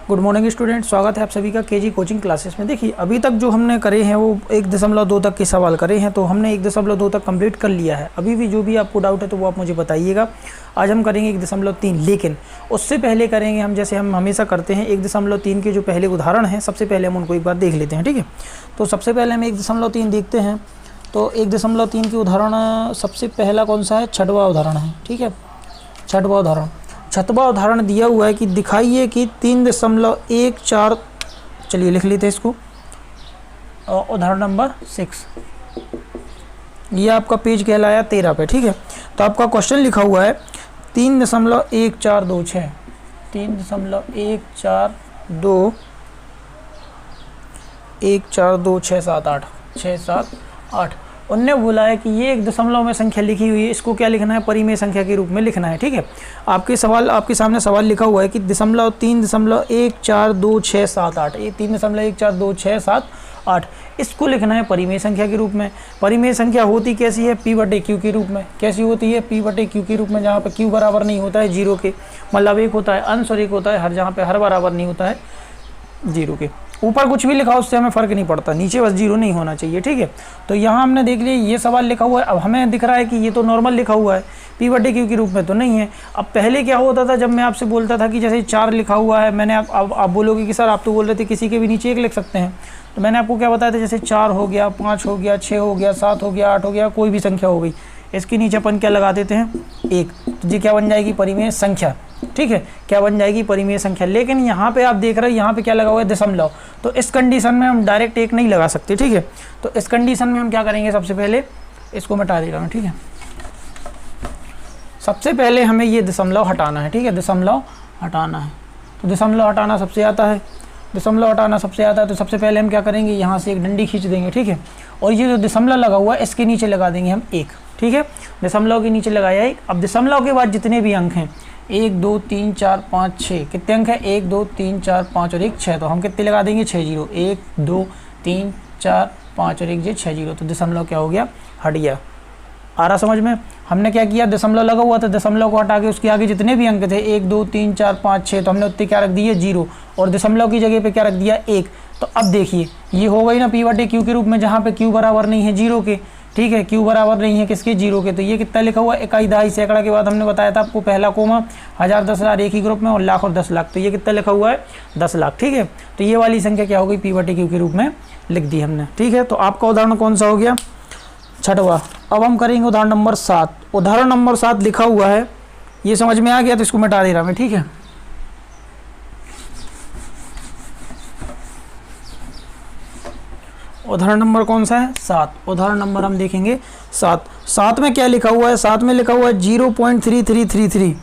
Good morning student, स्वागत है आप सभी का केजी कोचिंग क्लासेस में। देखिए अभी तक जो हमने करे हैं वो 1.2 तक के सवाल करे हैं, तो हमने 1.2 तक कंप्लीट कर लिया है। अभी भी जो भी आपको डाउट है तो वो आप मुझे बताइएगा। आज हम करेंगे 1.3, लेकिन उससे पहले करेंगे हम जैसे हम हमेशा करते हैं 1.3 के जो पहले उदाहरण हैं सबसे पहले हम उनको एक बार देख लेते हैं, ठीक है। तो सबसे पहले हम 1.3 देखते हैं। तो 1.3 के उदाहरण सबसे पहला कौन सा है? छठवां उदाहरण है, ठीक है। छठवां उदाहरण दिया हुआ है कि दिखाइए कि 3.14, चलिए लिख लेते हैं इसको। उदाहरण नंबर 6, ये आपका पेज कहलाया 13 पे, ठीक है। तो आपका क्वेश्चन लिखा हुआ है 3.1426, 3.142678 उनने बोला है कि ये एक दशमलव में संख्या लिखी हुई है, इसको क्या लिखना है? परिमेय संख्या के रूप में लिखना है, ठीक है। आपके सामने सवाल लिखा हुआ है कि 3.142678, ये 3.142678 इसको लिखना है परिमेय संख्या के रूप में। परिमेय संख्या होती कैसी है? P/Q के रूप में। कैसी होती है? P/Q के रूप में, जहाँ पे Q बराबर नहीं होता है 0 के, मतलब एक होता है अंश और एक होता है हर, जहाँ पे हर बराबर नहीं होता है 0 के। ऊपर कुछ भी लिखा उससे हमें फ़र्क नहीं पड़ता, नीचे बस 0 नहीं होना चाहिए, ठीक है। तो यहाँ हमने देख लिया ये सवाल लिखा हुआ है। अब हमें दिख रहा है कि ये तो नॉर्मल लिखा हुआ है, P/Q के रूप में तो नहीं है। अब पहले क्या होता था, जब मैं आपसे बोलता था कि जैसे 4 लिखा हुआ है, मैंने आप बोलोगे कि सर आप तो बोल रहे थे किसी के भी नीचे 1 लिख सकते हैं, तो मैंने आपको क्या बताया था, जैसे 4 हो गया, 5 हो गया, 6 हो गया, 7 हो गया, 8 हो गया, कोई भी संख्या हो गई, इसके नीचे अपन क्या लगा देते हैं? 1। तो ये क्या बन जाएगी? परिमेय संख्या, ठीक है। क्या बन जाएगी? परिमेय संख्या। लेकिन यहाँ पे आप देख रहे हैं यहाँ पे क्या लगा हुआ है? दशमलव। तो इस कंडीशन में हम डायरेक्ट 1 नहीं लगा सकते, ठीक है। तो इस कंडीशन में हम क्या करेंगे? सबसे पहले इसको मिटा देगा मैं, ठीक है। सबसे पहले हमें ये दशमलव हटाना है, ठीक है। दशमलव हटाना है, तो दशमलव हटाना सबसे आता है, तो सबसे पहले हम क्या करेंगे? यहाँ से एक डंडी खींच देंगे, ठीक है। और ये जो दशमलव लगा हुआ है इसके नीचे लगा देंगे हम 1, ठीक है। दशमलव के नीचे लगाया 1। अब दशमलव के बाद जितने भी अंक हैं 1 2 3 4 5 6, कितने अंक हैं? 1 2 3 4 5 और 1 6, तो हम कितने लगा देंगे? 6 0, 1 2 3 4 5 और 1 ये 6 0। तो दशमलव क्या हो गया? हट गया। आ रहा समझ में? हमने क्या किया? दशमलव लगा हुआ था, दशमलव को हटा के उसके आगे जितने भी अंक थे 1 2 3 4 5 6, तो हमने उत्ते क्या रख दिए? 0, और दशमलव की जगह पे क्या रख दिया? 1। तो अब देखिए ये हो गई ना P/Q के रूप में, जहाँ पे Q बराबर नहीं है 0 के, ठीक है। Q बराबर नहीं है किसके? 0 के। तो ये कितना लिखा हुआ है? इकाई, दहाई, सैकड़ा के बाद हमने बताया था आपको पहला कोमा, 1000 10,000 एक ही ग्रुप में, और लाख और 10 लाख। तो ये कितना लिखा हुआ है? 10 लाख, ठीक है। तो ये वाली संख्या क्या हो गई? P/Q के रूप में लिख दी हमने, ठीक है। तो आपका उदाहरण कौन सा हो गया? छठवां। अब हम करेंगे उदाहरण नंबर 7। उदाहरण नंबर 7 लिखा हुआ है, ये समझ में आ गया तो इसको मिटा दे रहा मैं, ठीक है। उदाहरण नंबर कौन सा है? 7। उदाहरण नंबर हम देखेंगे 7 में क्या लिखा हुआ है? 7 में लिखा हुआ है 0.3333,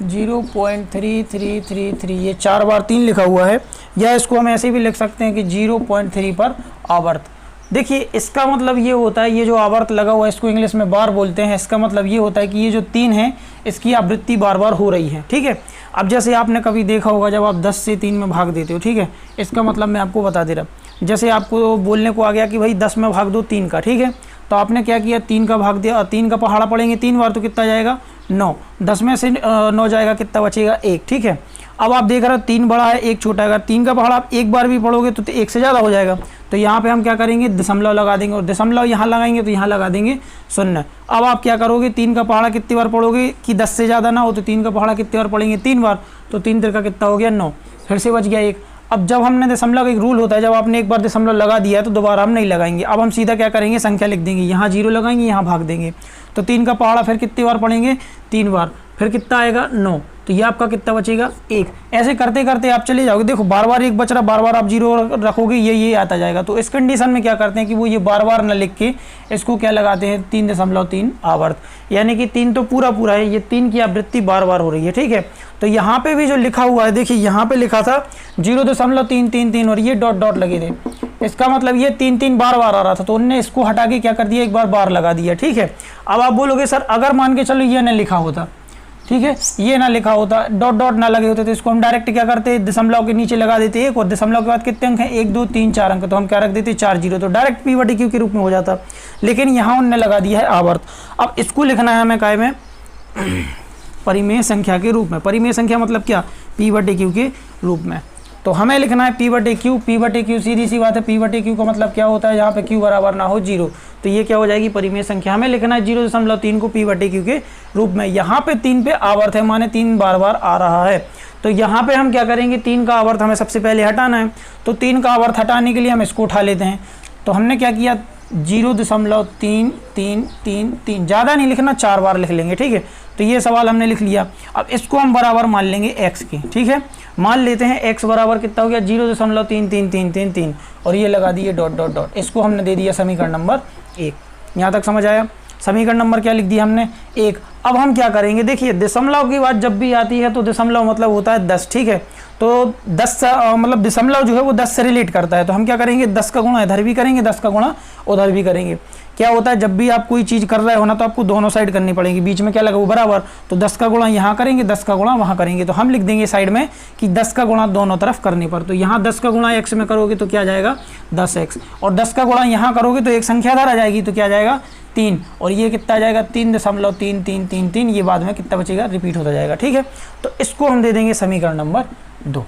0.3333, ये 4 बार 3 लिखा हुआ है, या इसको हम ऐसे भी लिख सकते हैं कि 0.3 पर आवर्त। देखिए इसका मतलब ये होता है, ये जो आवर्त लगा हुआ है इसको इंग्लिश में बार बोलते हैं। इसका मतलब ये होता है कि ये जो 3 है इसकी आवृत्ति बार बार हो रही है, ठीक है। अब जैसे आपने कभी देखा होगा जब आप 10 से 3 में भाग देते हो, ठीक है। इसका मतलब मैं आपको बता दे रहा, जैसे आपको बोलने को आ गया कि भाई 10 में भाग दो 3 का, ठीक है। तो आपने क्या किया? 3 का भाग दिया, 3 का पहाड़ा पड़ेंगे 3 बार, तो कितना जाएगा? 9। 10 में से 9 जाएगा, कितना बचेगा? 1, ठीक है। अब आप देख रहे हो 3 बड़ा है 1 छोटा है, अगर 3 का पहाड़ा आप एक बार भी पढ़ोगे तो 1 से ज़्यादा हो जाएगा। तो यहाँ पे हम क्या करेंगे? दशमलव लगा देंगे, और दशमलव यहाँ लगाएंगे तो यहाँ लगा देंगे 0। अब आप क्या करोगे? 3 का पहाड़ा कितनी बार पढ़ोगे कि 10 से ज़्यादा ना हो, तो 3 का पहाड़ा कितनी बार पढ़ेंगे? 3 बार, तो 3 3 का कितना हो गया? 9, फिर से बच गया 1। अब जब हमने दशमलव, एक रूल होता है, जब आपने एक बार दशमलव लगा दिया है तो दोबारा हम नहीं लगाएंगे। अब हम सीधा क्या करेंगे? संख्या लिख देंगे, यहाँ 0 लगाएंगे, यहाँ भाग देंगे। तो 3 का पहाड़ा फिर कितनी बार पढ़ेंगे? 3 बार, फिर कितना आएगा? 9। तो ये आपका कितना बचेगा? 1। ऐसे करते करते आप चले जाओगे, देखो बार बार 1 बच रहा, बार बार आप 0 रखोगे, ये आता जाएगा। तो इस कंडीशन में क्या करते हैं कि वो ये बार बार न लिख के इसको क्या लगाते हैं? 3.3 आवर्त, यानी कि 3 तो पूरा है, ये 3 की आवृत्ति बार बार हो रही है, ठीक है। तो यहाँ पे भी जो लिखा हुआ है, देखिए यहाँ पे लिखा था 0.333 और ये डॉट डॉट लगे थे, इसका मतलब ये 3 3 बार आ रहा था, तो उन्होंने इसको हटा के क्या कर दिया? एक बार लगा दिया, ठीक है। अब आप बोलोगे सर अगर मान के चलो ये ना लिखा होता, ठीक है, ये ना लिखा होता, डॉट डॉट ना लगे होते, तो इसको हम डायरेक्ट क्या करते? दशमलव के नीचे लगा देते 1, और दशमलव के बाद कितने अंक हैं? 1 2 3 4 अंक, तो हम क्या रख देते? 4 0, तो डायरेक्ट P/Q के रूप में हो जाता। लेकिन यहाँ उन्होंने लगा दिया है आवर्त। अब इसको लिखना है हमें काय में? परिमेय संख्या के रूप में। परिमेय संख्या मतलब क्या? P/Q के रूप में। तो हमें लिखना है P/Q। P/Q सीधी सी बात है, P/Q का मतलब क्या होता है, जहाँ पे Q बराबर ना हो 0, तो ये क्या हो जाएगी परिमेय संख्या। हमें लिखना है 0.3 को P/Q के रूप में। यहाँ पे 3 पे आवर्त है, माने 3 बार बार आ रहा है, तो यहाँ पे हम क्या करेंगे, 3 का आवर्त हमें सबसे पहले हटाना है। तो 3 का आवर्त हटाने के लिए हम इसको उठा लेते हैं। तो हमने क्या किया, 0.333, ज़्यादा नहीं लिखना, 4 बार लिख लेंगे, ठीक है। तो ये सवाल हमने लिख लिया। अब इसको हम बराबर मान लेंगे x की, ठीक है। मान लेते हैं x बराबर कितना हो गया, 0.33333 और ये लगा दिए डॉट डॉट डॉट। इसको हमने दे दिया समीकरण नंबर 1। यहाँ तक समझ आया। समीकरण नंबर क्या लिख दिया हमने, 1। अब हम क्या करेंगे, देखिए दशमलव की बात जब भी आती है तो दशमलव मतलब होता है 10, ठीक है। तो 10 मतलब दशमलव जो है वो 10 से रिलेट करता है। तो हम क्या करेंगे, 10 का गुणा इधर भी करेंगे, 10 का गुणा उधर भी करेंगे। क्या होता है, जब भी आप कोई चीज़ कर रहे हो ना, तो आपको दोनों साइड करनी पड़ेगी, बीच में क्या लगा वो बराबर। तो 10 का गुणा यहाँ करेंगे, 10 का गुणा वहाँ करेंगे। तो हम लिख देंगे साइड में कि 10 का गुणा दोनों तरफ करने पर। तो यहाँ 10 का गुणा x में करोगे तो क्या आ जाएगा 10x, और 10 का गुणा यहाँ करोगे तो एक संख्या इधर आ जाएगी, तो क्या आ जाएगा 3, और ये कितना आ जाएगा 3.3333। ये बाद में कितना बचेगा, रिपीट होता जाएगा, ठीक है। तो इसको हम दे देंगे समीकरण नंबर 2।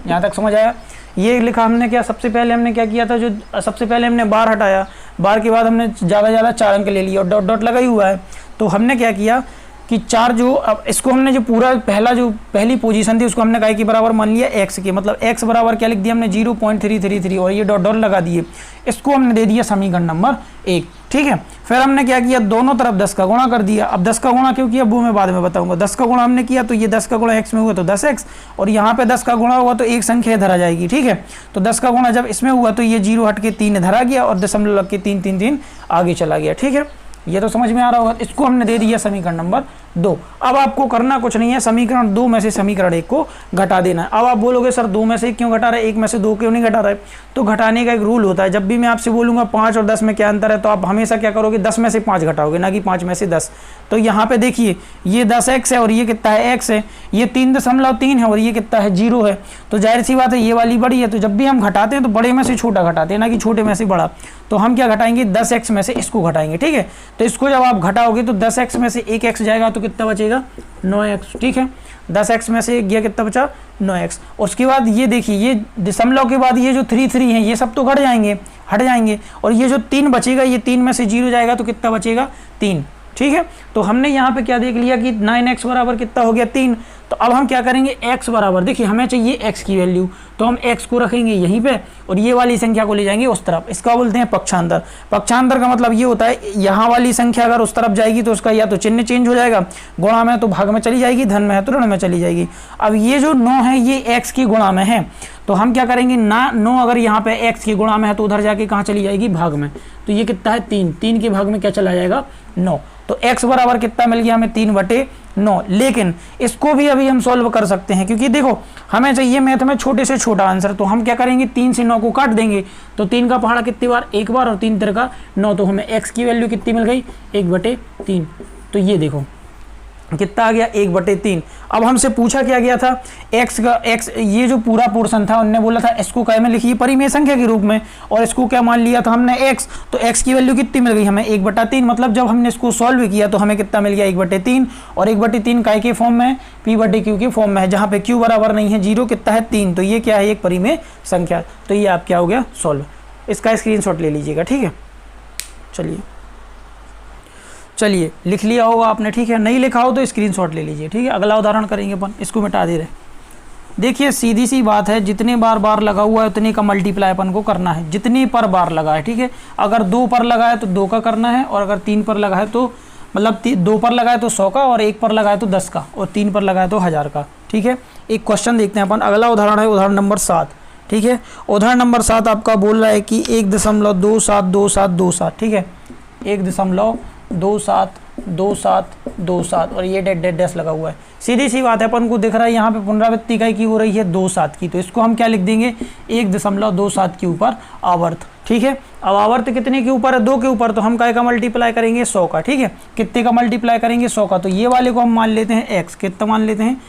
यहाँ तक समझ आया। ये लिखा हमने क्या, सबसे पहले हमने क्या किया था, जो सबसे पहले हमने बार हटाया, बार के बाद हमने ज़्यादा 4 अंक ले लिए और डॉट डॉट लगा ही हुआ है। तो हमने क्या किया कि 4 जो, अब इसको हमने जो पूरा पहली पोजीशन थी उसको हमने काय के बराबर मान लिया x के, मतलब x बराबर क्या लिख दिया हमने 0.333 और ये डॉट डॉट लगा दिए। इसको हमने दे दिया समीकरण नंबर 1, ठीक है। फिर हमने क्या किया, दोनों तरफ 10 का गुणा कर दिया। अब 10 का गुणा क्यों किया वो मैं बाद में बताऊंगा। 10 का गुणा हमने किया तो ये 10 का गुणा x में हुआ तो 10x, और यहाँ पे 10 का गुणा हुआ तो एक संख्या इधर आ जाएगी, ठीक है। तो 10 का गुणा जब इसमें हुआ तो ये 0 हट के 3 इधर आ गया और दशमलव लग के 3 आगे चला गया, ठीक है। ये तो समझ में आ रहा होगा। इसको हमने दे दिया समीकरण नंबर 2। अब आपको करना कुछ नहीं है, समीकरण 2 में से समीकरण 1 को घटा देना है। अब आप बोलोगे सर 2 में से क्यों घटा रहे, 1 में से 2 क्यों नहीं घटा रहे। तो घटाने का एक रूल होता है, जब भी मैं आपसे बोलूँगा 5 और 10 में क्या अंतर है, तो आप हमेशा क्या करोगे, 10 में से 5 घटाओगे, ना कि 5 में से 10। तो यहाँ पे देखिए ये 10x है और ये कितना है x है, ये 3.3 है और ये कितना है 0 है। तो जाहिर सी बात है ये वाली बड़ी है। तो जब भी हम घटाते हैं तो बड़े में से छोटा घटाते हैं, ना कि छोटे में से बड़ा। तो हम क्या घटाएंगे, 10x में से इसको घटाएंगे, ठीक है। तो इसको जब आप घटाओगे तो 10x में से 1x जाएगा तो कितना बचेगा 9x, ठीक है। 10x में से गया कितना बचा 9x। उसके बाद ये देखिए, ये दशमलव के बाद ये जो 3 हैं ये सब तो हट जाएंगे, और ये जो 3 बचेगा, ये 3 में से 0 जाएगा तो कितना बचेगा 3, ठीक है। तो हमने यहाँ पे क्या देख लिया कि 9x बराबर कितना हो गया 3। तो अब हम क्या करेंगे, x बराबर, देखिए हमें चाहिए x की वैल्यू, तो हम x को रखेंगे यहीं पे और ये वाली संख्या को ले जाएंगे उस तरफ। इसका बोलते हैं पक्षांतर। पक्षांतर का मतलब ये होता है, यहाँ वाली संख्या अगर उस तरफ जाएगी तो उसका या तो चिन्ह चेंज हो जाएगा, गुणा में तो भाग में चली जाएगी, धन में है तो ऋण में चली जाएगी। अब ये जो 9 है ये x की गुणा में है, तो हम क्या करेंगे ना, 9 अगर यहाँ पे x की गुणा में है तो उधर जाके कहाँ चली जाएगी, भाग में। तो ये कितना है 3 के भाग में क्या चला जाएगा 9। तो x बराबर कितना मिल गया हमें 3/9। लेकिन इसको भी अभी हम सॉल्व कर सकते हैं, क्योंकि देखो हमें चाहिए मैथ में छोटे से छोटा आंसर। तो हम क्या करेंगे, 3 से 9 को काट देंगे। तो 3 का पहाड़ा कितनी बार, एक बार, और 3 3 का 9। तो हमें x की वैल्यू कितनी मिल गई 1/3। तो ये देखो कितना आ गया 1/3। अब हमसे पूछा क्या गया था, x ये जो पूरा पोर्शन था उनने बोला था इसको क्या में लिखिए परिमेय संख्या के रूप में, और इसको क्या मान लिया था हमने x। तो x की वैल्यू कितनी मिल गई हमें 1/3। मतलब जब हमने इसको सॉल्व किया तो हमें कितना मिल गया 1/3, और 1/3 काय के फॉर्म में है, P/Q के फॉर्म में है, जहाँ पे q बराबर नहीं है 0, कितना है 3। तो ये क्या है, एक परिमेय संख्या। तो ये आप क्या हो गया सॉल्व। इसका स्क्रीनशॉट ले लीजिएगा, ठीक है। चलिए लिख लिया होगा आपने, ठीक है। नहीं लिखा हो तो स्क्रीनशॉट ले लीजिए, ठीक है। अगला उदाहरण करेंगे अपन, इसको मिटा दे रहे। देखिए सीधी सी बात है, जितने बार लगा हुआ है उतने का मल्टीप्लाई अपन को करना है, जितने पर बार लगा है, ठीक है। अगर 2 पर लगा है तो 2 का करना है, और अगर 3 पर लगा है तो मतलब 2 पर लगा है तो 100 का, और 1 पर लगा है तो 10 का, और 3 पर लगा है तो 1000 का, ठीक है। एक क्वेश्चन देखते हैं अपन। अगला उदाहरण है उदाहरण नंबर 7, ठीक है। उदाहरण नंबर 7 आपका बोल रहा है कि 1.272727, ठीक है। 1.272727 और ये डैश लगा हुआ है। सीधी सी बात है, अपन को दिख रहा है यहाँ पे पुनरावृत्ति इकाई की हो रही है 27 की। तो इसको हम क्या लिख देंगे 1.27 के ऊपर आवर्त, ठीक है। अब आवर्त कितने के ऊपर है, 2 के ऊपर। तो हम काय का मल्टीप्लाई करेंगे 100 का, ठीक है। कितने का मल्टीप्लाई करेंगे 100 का। तो ये वाले को हम मान लेते हैं x, कितना मान लेते हैं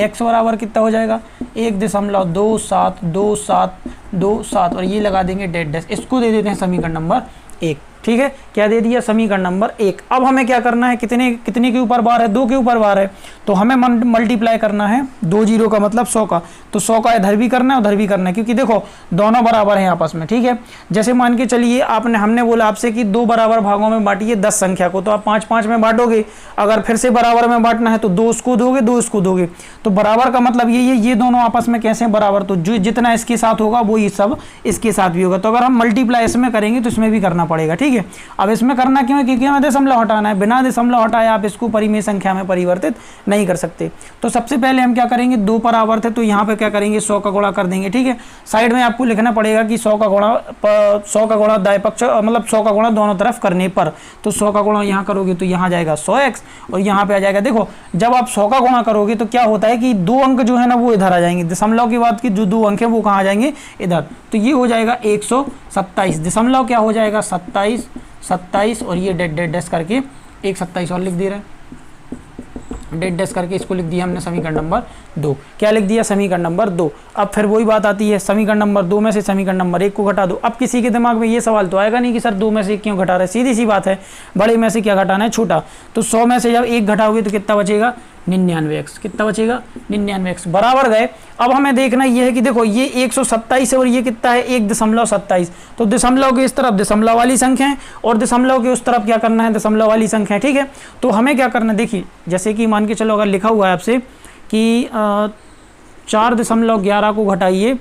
x बराबर कितना हो जाएगा 1.272727, और ये लगा देंगे डैश। इसको दे देते हैं समीकरण नंबर 1। ठीक है, क्या दे दिया, समीकरण नंबर 1। अब हमें क्या करना है, कितने कितने के ऊपर बार है, 2 के ऊपर बार है, तो हमें मल्टीप्लाई करना है 2 जीरो का मतलब 100 का, तो 100 का इधर भी करना है उधर भी करना है, क्योंकि देखो दोनों बराबर हैं आपस में। ठीक है, जैसे मान के चलिए हमने बोला आपसे कि 2 बराबर भागों में बांटिए 10 संख्या को, तो आप 5-5 में बांटोगे। अगर फिर से बराबर में बांटना है तो 2 उसको दोगे 2 इसको दोगे, तो बराबर का मतलब ये दोनों आपस में कैसे बराबर, तो जो जितना इसके साथ होगा वो ये सब इसके साथ भी होगा। तो अगर हम मल्टीप्लाई इसमें करेंगे तो इसमें भी करना पड़ेगा। ठीक है, अब इसमें करना क्यों है, क्योंकि हमें दशमलव हटाना है, बिना दशमलव हटाए आप इसको परिमेय संख्या में परिवर्तित नहीं कर सकते। तो सबसे पहले हम क्या करेंगे, 2 परावर्त है तो यहाँ पे क्या करेंगे, 100 का गुणा कर देंगे। ठीक है, साइड में आपको लिखना पड़ेगा कि 100 का गुणा दाएं पक्ष मतलब 100 का गुणा दोनों तरफ करने पर, तो 100 का गुणा यहाँ करोगे तो यहाँ जाएगा 100x और यहाँ पे आ जाएगा। देखो जब आप 100 का गुणा करोगे तो क्या होता है कि 2 अंक जो है ना वो इधर आ जाएंगे, दशमलव के बाद की जो 2 अंक है वो कहाँ आ जाएंगे, इधर, तो ये हो जाएगा 127। दशमलव क्या हो जाएगा 27 और ये डेड डैश करके 127 और लिख दे रहे हैं, डेड डैश करके इसको लिख दिया हमने समीकरण नंबर 2। क्या लिख दिया, समीकरण नंबर 2। अब फिर वही बात आती है, समीकरण नंबर 2 में से समीकरण नंबर 1 को घटा दो। अब किसी के दिमाग में ये सवाल तो आएगा नहीं कि सर 2 में से 1 क्यों घटा रहे, सीधी सी बात है, बड़े में से क्या घटाना है, छोटा। तो 100 में से जब 1 घटाओगे तो कितना बचेगा, 99x। कितना बचेगा, 99x, बराबर गए। अब हमें देखना ये है कि देखो ये 127 है और ये कितना है, 1.27, तो दशमलव के इस तरफ दशमलव वाली संख्या है और दशमलव के उस तरफ क्या करना है, दशमलव वाली संख्या है। ठीक है, तो हमें क्या करना है, देखिए जैसे कि मान के चलो अगर लिखा हुआ है आपसे कि 4.11 को घटाइए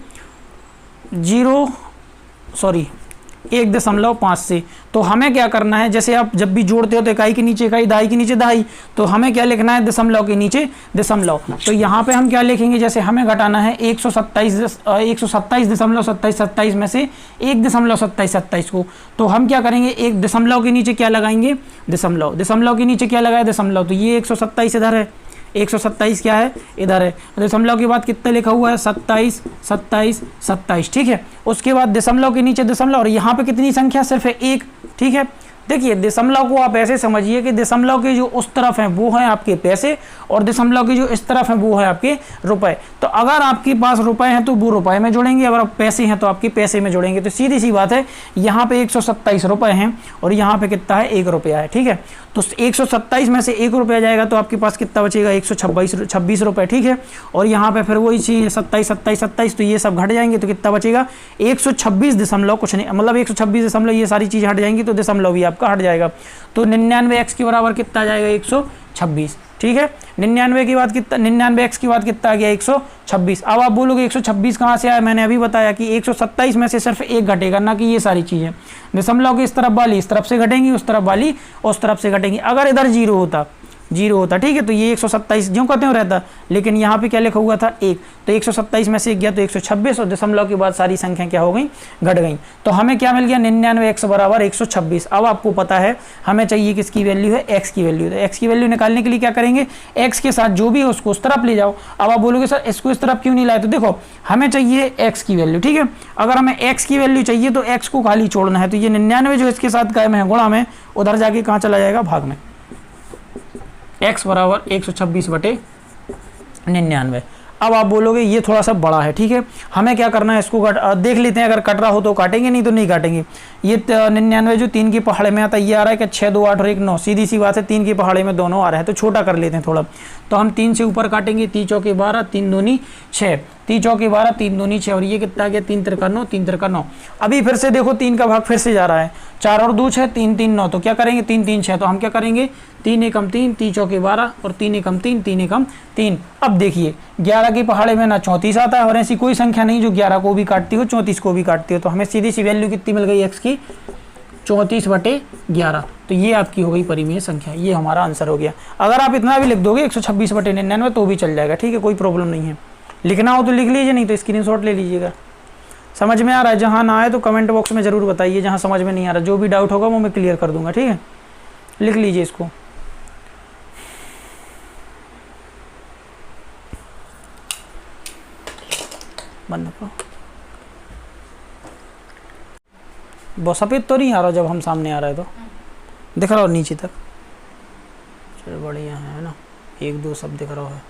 1.5 से, तो हमें क्या करना है, जैसे आप जब भी जोड़ते हो तो इकाई के नीचे इकाई, दहाई के नीचे दहाई, तो हमें क्या लिखना है, दशमलव के नीचे दशमलव। तो यहाँ पे हम क्या लिखेंगे, जैसे हमें घटाना है 127.27 में से 1.27 को, तो हम क्या करेंगे, एक दशमलव के नीचे क्या लगाएंगे, दशमलव के नीचे क्या लगाए, दशमलव, तो ये 127 इधर है, 127 क्या है, इधर है। दशमलव के बाद कितना लिखा हुआ है, 27। ठीक है, उसके बाद दशमलव के नीचे दशमलव और यहाँ पे कितनी संख्या, सिर्फ है 1। ठीक है, देखिए दशमलव को आप ऐसे समझिए कि दशमलव के जो उस तरफ हैं वो हैं आपके पैसे और दशमलव के जो इस तरफ हैं वो है आपके रुपए। तो अगर आपके पास रुपए हैं तो वो रुपए में जोड़ेंगे, अगर पैसे हैं तो आपके पैसे में जोड़ेंगे। तो सीधी सी बात है, यहाँ पे 127 रुपए हैं और यहाँ पे कितना है, 1 रुपया है। ठीक है, तो 127 में से 1 रुपया जाएगा तो आपके पास कितना बचेगा, 126 रुपए। ठीक है, और यहाँ पे फिर वही चीज 27, तो ये सब घट जाएंगे तो कितना बचेगा, 126 दशमलव कुछ नहीं, मतलब 126 दशमलव, ये सारी चीज हट जाएंगी तो दशमलव भी आपका हट जाएगा। तो 99x के बराबर कितना आ जाएगा, 126। ठीक है, 99 की बात कितना, 99x की बात कितना आ गया, 126। अब आप बोलोगे 126 कहाँ से आया, मैंने अभी बताया कि 127 में से सिर्फ 1 घटेगा, ना कि ये सारी चीज़ें। दशमलव की इस तरफ वाली इस तरफ से घटेंगी, उस तरफ वाली उस तरफ से घटेंगी। अगर इधर जीरो होता, ठीक है, तो ये 127 ज्यों कहते हो रहता, लेकिन यहाँ पे क्या लिखा हुआ था, 1, तो 127 में से 1 गया तो 126 और दशमलव के बाद सारी संख्या क्या हो गई, घट गई। तो हमें क्या मिल गया, 99x बराबर 126। अब आपको पता है हमें चाहिए किसकी वैल्यू है, x की वैल्यू। तो x की वैल्यू निकालने के लिए क्या करेंगे, x के साथ जो भी है उसको उस तरफ ले जाओ। अब आप बोलोगे सर इसको इस तरफ क्यों नहीं लाए, तो देखो हमें चाहिए x की वैल्यू। ठीक है, अगर हमें x की वैल्यू चाहिए तो x को खाली छोड़ना है, तो ये 99 जो इसके साथ कायम है गुणा में, उधर जाके कहाँ चला जाएगा, भाग में। x बराबर 126/99। अब आप बोलोगे ये थोड़ा सा बड़ा है। ठीक है, हमें क्या करना है, इसको देख लेते हैं, अगर कट रहा हो तो काटेंगे, नहीं तो नहीं काटेंगे। ये 99 जो 3 की पहाड़े में आता है, ये आ रहा है कि 6, 2, 8 और 1, 9, सीधी सी बात है, 3 की पहाड़े में दोनों आ रहा है, तो छोटा कर लेते हैं थोड़ा। तो हम 3 से ऊपर काटेंगे, 3 चौके 12, 3 दूनी 6, 3 चौके 12, 3 दूनी 6, और ये कितना आ गया, 3 तिरका 9, 3 तिरका 9। अभी फिर से देखो 3 का भाग फिर से जा रहा है, 4 और 2 6, 3 3 9, तो क्या करेंगे, 3 3 6, तो हम क्या करेंगे, 3 एकम 3, 3 चौके 12 और 3 एकम 3, 3 एकम 3। अब देखिए 11 की पहाड़े में ना 34 आता है और ऐसी कोई संख्या नहीं जो 11 को भी काटती हो, 34 को भी काटती हो। तो हमें सीधी सी वैल्यू कितनी मिल गई x की, 34/11। तो ये आपकी हो गई परिमेय संख्या, ये हमारा आंसर हो गया। अगर आप इतना भी लिख दोगे 126/99 तो भी चल जाएगा। ठीक है, कोई प्रॉब्लम नहीं है, लिखना हो तो लिख लीजिए, नहीं तो स्क्रीनशॉट ले लीजिएगा। समझ में आ रहा है, जहाँ ना आए तो कमेंट बॉक्स में जरूर बताइए, जहाँ समझ में नहीं आ रहा, जो भी डाउट होगा वो मैं क्लियर कर दूंगा। ठीक है, लिख लीजिए इसको। बंद करो, वो सफ़ेद तो नहीं आ रहा, जब हम सामने आ रहा है तो दिख रहा हो नीचे तक, चलो बढ़िया है ना, 1 2 सब दिख रहा है।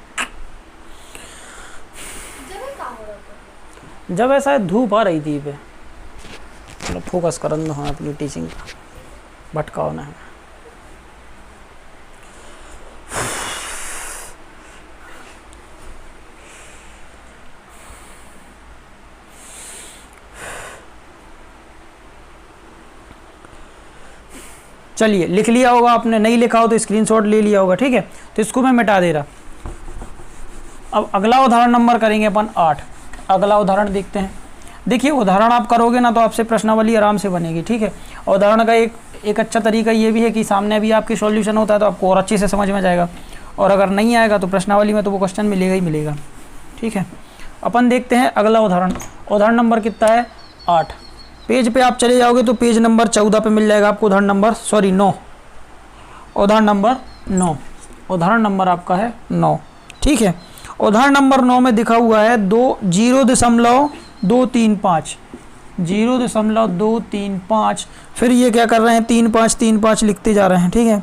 जब ऐसा धूप आ रही थी पे, चलो फोकस करन दो हाँ अपनी टीचिंग का। भटकाओ ना। चलिए लिख लिया होगा आपने, नहीं लिखा हो तो स्क्रीनशॉट ले लिया होगा, ठीक है। तो इसको मैं मिटा दे रहा। अब अगला उदाहरण नंबर करेंगे अपन 8। अगला उदाहरण देखते हैं। देखिए उदाहरण आप करोगे ना तो आपसे प्रश्नावली आराम से बनेगी, ठीक है। उदाहरण का एक अच्छा तरीका ये भी है कि सामने भी आपके सॉल्यूशन होता है तो आपको और अच्छे से समझ में जाएगा, और अगर नहीं आएगा तो प्रश्नावली में तो वो क्वेश्चन मिलेगा ही मिलेगा, ठीक है। अपन देखते हैं अगला उदाहरण। उदाहरण नंबर कितना है? 8। पेज पे आप चले जाओगे तो पेज नंबर 14 पे मिल जाएगा आपको उदाहरण नंबर 9। उदाहरण नंबर 9। उदाहरण नंबर आपका है 9, ठीक है। उदाहरण नंबर 9 में दिखा हुआ है 0.235 0.235। फिर ये क्या कर रहे हैं? 3 5 3 5 लिखते जा रहे हैं, ठीक है।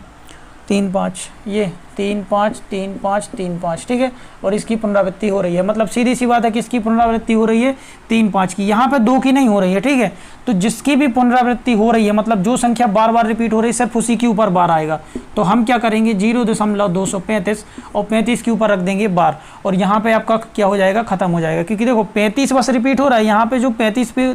3 5, ये 3 5 3 5 3 5, ठीक है। और इसकी पुनरावृत्ति हो रही है, मतलब सीधी सी बात है कि इसकी पुनरावृत्ति हो रही है 3 5 की, यहाँ पे 2 की नहीं हो रही है, ठीक है। तो जिसकी भी पुनरावृत्ति हो रही है, मतलब जो संख्या बार बार रिपीट हो रही है, सिर्फ उसी के ऊपर बार आएगा। तो हम क्या करेंगे? 0.235 और 35 के ऊपर रख देंगे बार, और यहाँ पे आपका क्या हो जाएगा? खत्म हो जाएगा। क्योंकि देखो 35 बस रिपीट हो रहा है, यहाँ पे जो 35 पे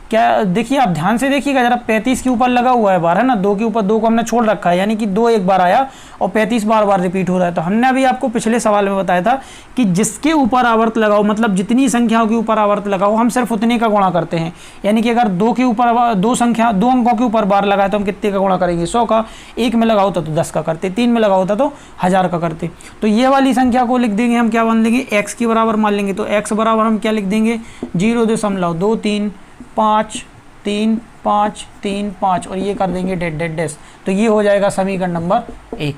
क्या, देखिए आप ध्यान से देखिएगा जरा, 35 के ऊपर लगा हुआ है बार, है ना। 2 के ऊपर 2 को हमने छोड़ रखा है, यानी कि 2 एक बार आया और 35 बार बार रिपीट हो रहा है। तो हमने अभी आपको पिछले सवाल में बताया था कि जिसके ऊपर आवर्त लगाओ, मतलब जितनी संख्याओं के ऊपर आवर्त लगाओ, हम सिर्फ उतने का गुणा करते हैं। यानी कि अगर 2 के ऊपर 2 अंकों के ऊपर बार लगाए तो हम कितने का गुणा करेंगे? 100 का। 1 में लगाओ तो 10 का करते, 3 में लगाओ तो 1000 का करते। तो ये वाली संख्या को लिख देंगे हम, क्या मान लेंगे? x के बराबर मान लेंगे। तो x बराबर हम क्या लिख देंगे? 0.235 3 5 3 5, और ये कर देंगे डैश। तो ये हो जाएगा समीकरण नंबर 1,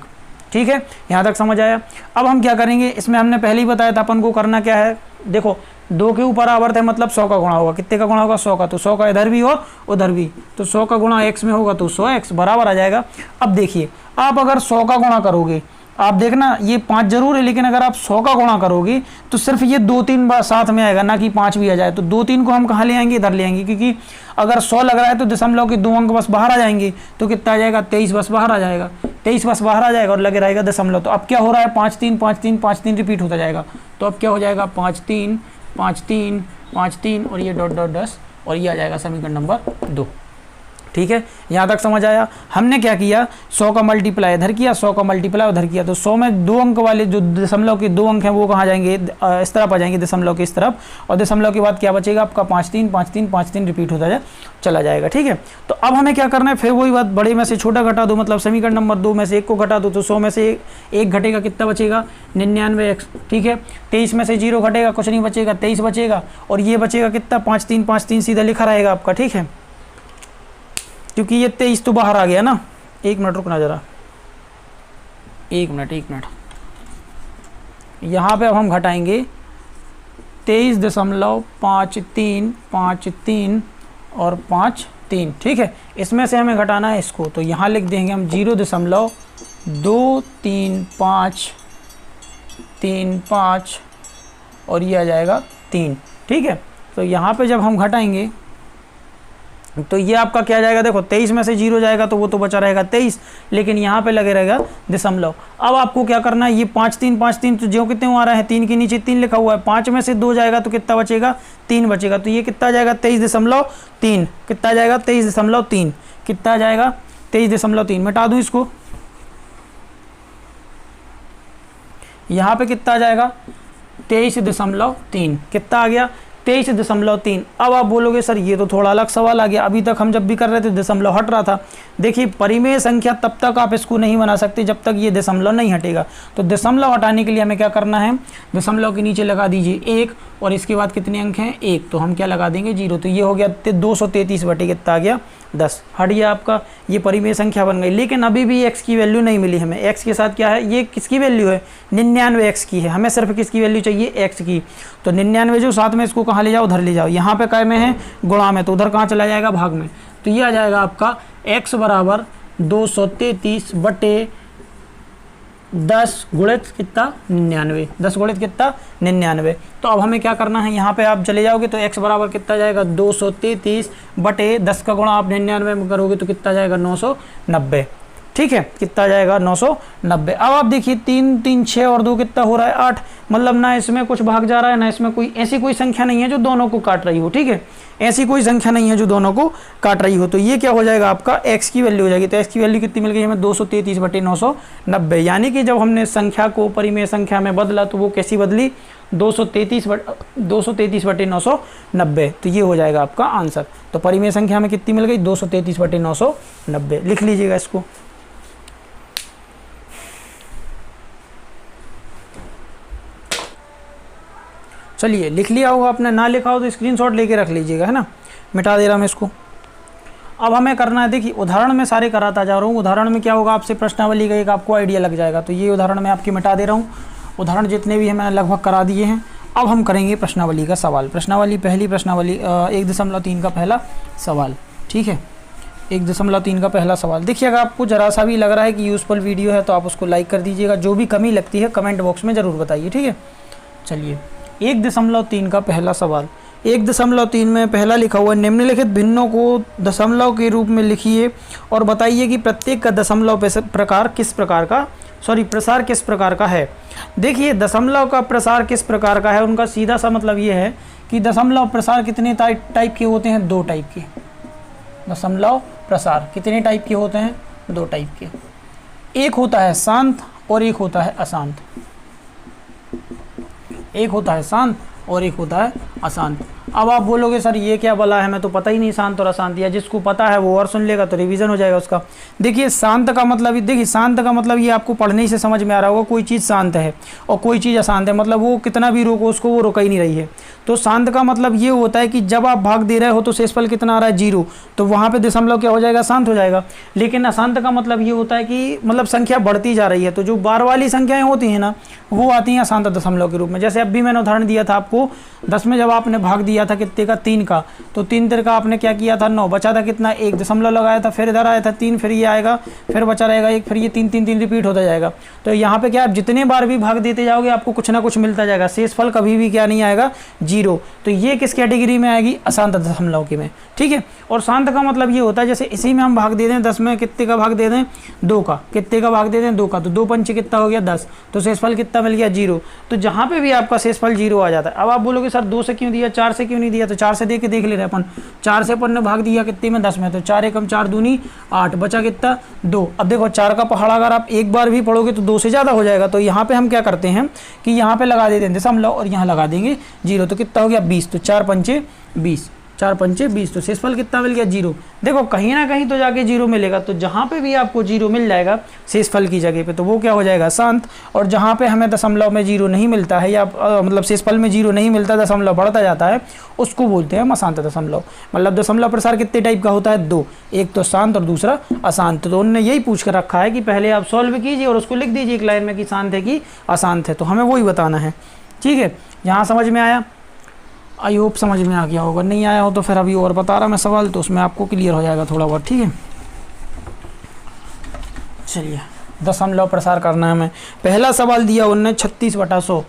ठीक है। यहाँ तक समझ आया। अब हम क्या करेंगे? इसमें हमने पहले ही बताया था अपन को करना क्या है। देखो 2 के ऊपर आवर्त है, मतलब 100 का गुणा होगा। कितने का गुणा होगा? 100 का। तो 100 का इधर भी और उधर भी, तो 100 का गुणा x में होगा तो 100x बराबर आ जाएगा। अब देखिए आप अगर 100 का गुणा करोगे, आप देखना ये 5 जरूर है, लेकिन अगर आप 100 का गुणा करोगे तो सिर्फ ये 2-3 बार साथ में आएगा, ना कि 5 भी आ जाए। तो 2-3 को हम कहाँ ले आएंगे? इधर ले आएंगे, क्योंकि अगर 100 लग रहा है तो दशमलव के 2 अंक बस बाहर आ जाएंगे। तो कितना आ जाएगा? 23 बस बाहर आ जाएगा। 23 बस बाहर आ जाएगा और लगे रहेगा दशमलव। तो अब क्या हो रहा है? 5 3 5 3 5 3 रिपीट होता जाएगा। तो अब क्या हो जाएगा? 5 3 5 3 5 3, और ये डॉट डॉट डॉट, और ये आ जाएगा समीकरण नंबर 2, ठीक है। यहाँ तक समझ आया। हमने क्या किया? 100 का मल्टीप्लाई इधर किया, 100 का मल्टीप्लाई उधर किया। तो 100 में 2 अंक वाले जो दशमलव के 2 अंक हैं वो कहाँ जाएंगे? इस तरफ आ जाएंगे, दशमलव के इस तरफ। और दशमलव के बाद क्या बचेगा आपका? 5 3 5 3 5 3 रिपीट होता चला जाएगा, ठीक है। तो अब हमें क्या करना है? फिर वही बात, बड़े में से छोटा घटा दो, मतलब समीकरण नंबर 2 में से 1 को घटा दो। तो 100 में से 1 घटेगा, कितना बचेगा? 99x, ठीक है। 23 में से 0 घटेगा, कुछ नहीं बचेगा, 23 बचेगा। और ये बचेगा कितना? 5 3 5 3 सीधा लिखा रहेगा आपका, ठीक है। क्योंकि ये 23 तो बाहर आ गया ना। 1 मिनट रुकना जरा, 1 मिनट। यहाँ पे अब हम घटाएंगे 23.5353 और 5 3, ठीक है। इसमें से हमें घटाना है इसको, तो यहाँ लिख देंगे हम 0.23535 और ये आ जाएगा 3, ठीक है। तो यहाँ पे जब हम घटाएंगे तो ये आपका क्या जाएगा? देखो 23 में से 0 जाएगा तो वो तो बचा रहेगा 23, लेकिन यहाँ पे लगे रहेगा दशमलव। अब आपको क्या करना है? ये 5 3 तो जो कितने आ रहे हैं? 3 के नीचे 3 लिखा हुआ है। 5 में से 2 जाएगा तो कितना बचेगा? 3 बचेगा। तो ये कितना जाएगा? 23.3। कितना जाएगा? 23.3। कितना जाएगा? 23.3। मिटा दूँ इसको, यहाँ पे कितना आ जाएगा? 23.3। कितना आ गया? 23.3। अब आप बोलोगे सर ये तो थोड़ा अलग सवाल आ गया, अभी तक हम जब भी कर रहे थे दशमलव हट रहा था। देखिए परिमेय संख्या तब तक आप इसको नहीं बना सकते जब तक ये दशमलव नहीं हटेगा। तो दशमलव हटाने के लिए हमें क्या करना है? दशमलव के नीचे लगा दीजिए 1, और इसके बाद कितने अंक हैं? 1, तो हम क्या लगा देंगे? 0। तो ये हो गया 233 बटे कितना आ गया? 10। हट गया आपका, ये परिमेय संख्या बन गई। लेकिन अभी भी x की वैल्यू नहीं मिली हमें। x के साथ क्या है? ये किसकी वैल्यू है? 99x की है। हमें सिर्फ किसकी वैल्यू चाहिए? x की। तो 99 जो साथ में, इसको कहाँ ले जाओ? उधर ले जाओ। यहाँ पे काय में है? गुणा में, तो उधर कहाँ चला जाएगा? भाग में। तो ये आ जाएगा आपका x बराबर 233 बटे 10 गुणित कितना 99, 10 गुणित कितना 99। तो अब हमें क्या करना है, यहाँ पे आप चले जाओगे तो x बराबर कितना जाएगा 233 बटे 10 का गुणा आप 99 में करोगे तो कितना जाएगा 990। ठीक है, कितना जाएगा 990। अब आप देखिए 3 3 6 और 2 कितना हो रहा है 8, मतलब ना इसमें कुछ भाग जा रहा है ना इसमें कोई ऐसी कोई संख्या नहीं है जो दोनों को काट रही हो। ठीक है, ऐसी कोई संख्या नहीं है जो दोनों को काट रही हो। तो ये क्या हो जाएगा आपका x की वैल्यू हो जाएगी। तो x की वैल्यू कितनी मिल गई हमें 233 बटे 990, यानी कि जब हमने संख्या को परिमेय संख्या में बदला तो वो कैसी बदली 233 बटे 990। तो ये हो जाएगा आपका आंसर। तो परिमेय संख्या में कितनी मिल गई 233 बटे 990। लिख लीजिएगा इसको। चलिए लिख लिया होगा आपने, ना लिखा हो तो स्क्रीनशॉट लेके रख लीजिएगा, है ना। मिटा दे रहा मैं इसको। अब हमें करना है, देखिए उदाहरण में सारे कराता जा रहा हूँ। उदाहरण में क्या होगा, आपसे प्रश्नावली का एक आपको आइडिया लग जाएगा। तो ये उदाहरण मैं आपकी मिटा दे रहा हूँ। उदाहरण जितने भी हैं मैंने लगभग करा दिए हैं। अब हम करेंगे प्रश्नावली का सवाल। प्रश्नावली पहली प्रश्नावली 1.3 का पहला सवाल। ठीक है, 1.3 का पहला सवाल। देखिए अगर आपको जरा सा भी लग रहा है कि यूज़फुल वीडियो है तो आप उसको लाइक कर दीजिएगा। जो भी कमी लगती है कमेंट बॉक्स में ज़रूर बताइए। ठीक है, चलिए 1.3 का पहला सवाल। 1.3 में पहला लिखा हुआ है, निम्नलिखित भिन्नों को दशमलव के रूप में लिखिए और बताइए कि प्रत्येक का दशमलव प्रसार किस प्रकार का है। देखिए दशमलव का प्रसार किस प्रकार का है, उनका सीधा सा मतलब ये है कि दशमलव प्रसार कितने टाइप के होते हैं, 2 टाइप के। दशमलव प्रसार कितने टाइप के होते हैं, 2 टाइप के। एक होता है शांत और एक होता है अशांत। एक होता है शांत और एक होता है अशांत। अब आप बोलोगे सर ये क्या बोला है, मैं तो पता ही नहीं शांत और अशांत। या जिसको पता है वो और सुन लेगा तो रिवीजन हो जाएगा उसका। देखिए शांत का मतलब, देखिए शांत का मतलब ये आपको पढ़ने से समझ में आ रहा होगा, कोई चीज़ शांत है और कोई चीज़ अशांत है, मतलब वो कितना भी रोको उसको वो रोका ही नहीं रही है। तो शांत का मतलब ये होता है कि जब आप भाग दे रहे हो तो शेषफल कितना आ रहा है 0, तो वहाँ पे दशमलव क्या हो जाएगा, शांत हो जाएगा। लेकिन अशांत का मतलब ये होता है कि मतलब संख्या बढ़ती जा रही है, तो जो बार वाली संख्याएं होती हैं ना वो आती हैं अशांत दशमलव के रूप में। जैसे अभी मैंने उदाहरण दिया था आपको 10 में जब आपने भाग दिया था कितने का 3 का, तो 3 तिर का आपने क्या किया था 9, बचा था कितना 1, दशमलव लगाया था, फिर इधर आया था 3, फिर ये आएगा, फिर बचा रहेगा 1, फिर ये 3 3 3 रिपीट होता जाएगा। तो यहाँ पे क्या आप जितने बार भी भाग देते जाओगे आपको कुछ ना कुछ मिलता जाएगा, शेषफल कभी भी क्या नहीं आएगा 0। तो ये किस कैटेगरी में आएगी, अशांत दशमलव की में। ठीक है, और शांत का मतलब ये होता है जैसे इसी में हम भाग दे दें 10 में कितने का भाग दे दें 2 का, कितने का भाग दे दें 2 का, तो 2 पंचे कितना हो गया 10, तो शेषफल कितना मिल गया 0। तो जहाँ पे भी आपका शेषफल 0 आ जाता है। अब आप बोलोगे सर 2 से क्यों दिया, 4 से क्यों नहीं दिया, तो 4 से देख ले रहे अपन। 4 से अपन ने भाग दिया कितने में 10 में, तो 4 एकम 4 दूनी 8, बचा कितना 2। अब देखो 4 का पहाड़ा अगर आप एक बार भी पढ़ोगे तो 2 से ज़्यादा हो जाएगा। तो यहाँ पे हम क्या करते हैं कि यहाँ पे लगा देते हैं दशमलव और यहाँ लगा देंगे 0, तो कितना हो गया 20, तो 4 पंचे 20, 4 पंचे 20, तो शेषफल कितना मिल गया 0। देखो कहीं ना कहीं तो जाके 0 मिलेगा, तो जहाँ पे भी आपको 0 मिल जाएगा शेषफल की जगह पे तो वो क्या हो जाएगा शांत। और जहाँ पे हमें दशमलव में 0 नहीं मिलता है या मतलब शेषफल में 0 नहीं मिलता, दशमलव बढ़ता जाता है, उसको बोलते हैं हम अशांत दशमलव। मतलब दशमलव प्रसार कितने टाइप का होता है 2, एक तो शांत और दूसरा अशांत। तो उन्होंने यही पूछ कर रखा है कि पहले आप सॉल्व कीजिए और उसको लिख दीजिए एक लाइन में कि शांत है कि अशांत है, तो हमें वही बताना है। ठीक है, यहाँ समझ में आया, आई होप समझ में आ गया होगा। नहीं आया हो तो फिर अभी और बता रहा मैं सवाल, तो उसमें आपको क्लियर हो जाएगा थोड़ा बहुत। ठीक है, चलिए दशमलव प्रसार करना है हमें। पहला सवाल दिया उन्होंने 36 बटा 100,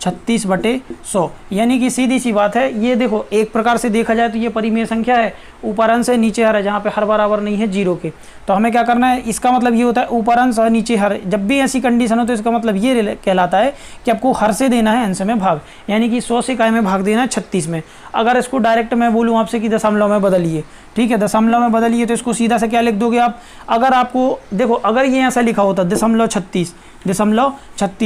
36 बटे 100, यानी कि सीधी सी बात है। ये देखो एक प्रकार से देखा जाए तो ये परिमेय संख्या है, ऊपर अंश है नीचे हर है, जहाँ पे हर बराबर नहीं है 0 के। तो हमें क्या करना है, इसका मतलब ये होता है ऊपर अंश और नीचे हर। जब भी ऐसी कंडीशन हो तो इसका मतलब ये कहलाता है कि आपको हर से देना है अंश में भाग, यानी कि 100 से काय में भाग देना है 36 में। अगर इसको डायरेक्ट मैं बोलूँ आपसे कि दशमलव में बदलिए, ठीक है, दशमलव में बदलिए, तो इसको सीधा से क्या लिख दोगे आप। अगर आपको देखो अगर ये ऐसा लिखा होता दशमलव 36,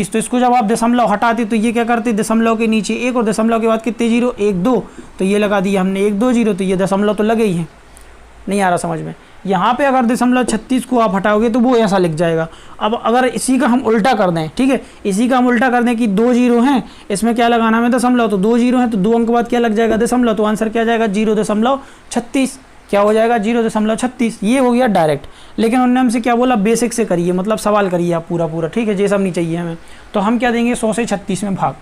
तो इसको जब आप दशमलव हटाते तो ये क्या करते, दशमलव के नीचे 1 और दशमलव के बाद कितने 0, 1 2, तो ये लगा दिया हमने 1 2 0, तो ये दशमलव तो लगे ही है। नहीं आ रहा समझ में। यहाँ पे अगर दशमलव 36 को आप हटाओगे तो वो ऐसा लिख जाएगा। अब अगर इसी का हम उल्टा कर दें, ठीक है, इसी का हम उल्टा कर दें कि 2 0 हैं, इसमें क्या लगाना है दशमलव, तो 2 0 हैं तो 2 अंक बाद क्या लग जाएगा दशमलव, तो आंसर क्या जाएगा 0.36, क्या हो जाएगा 0.36। ये हो गया डायरेक्ट। लेकिन उन्होंने हमसे क्या बोला, बेसिक से करिए, मतलब सवाल करिए आप पूरा, ठीक है, ये सब नहीं चाहिए हमें। तो हम क्या देंगे 100 से 36 में भाग,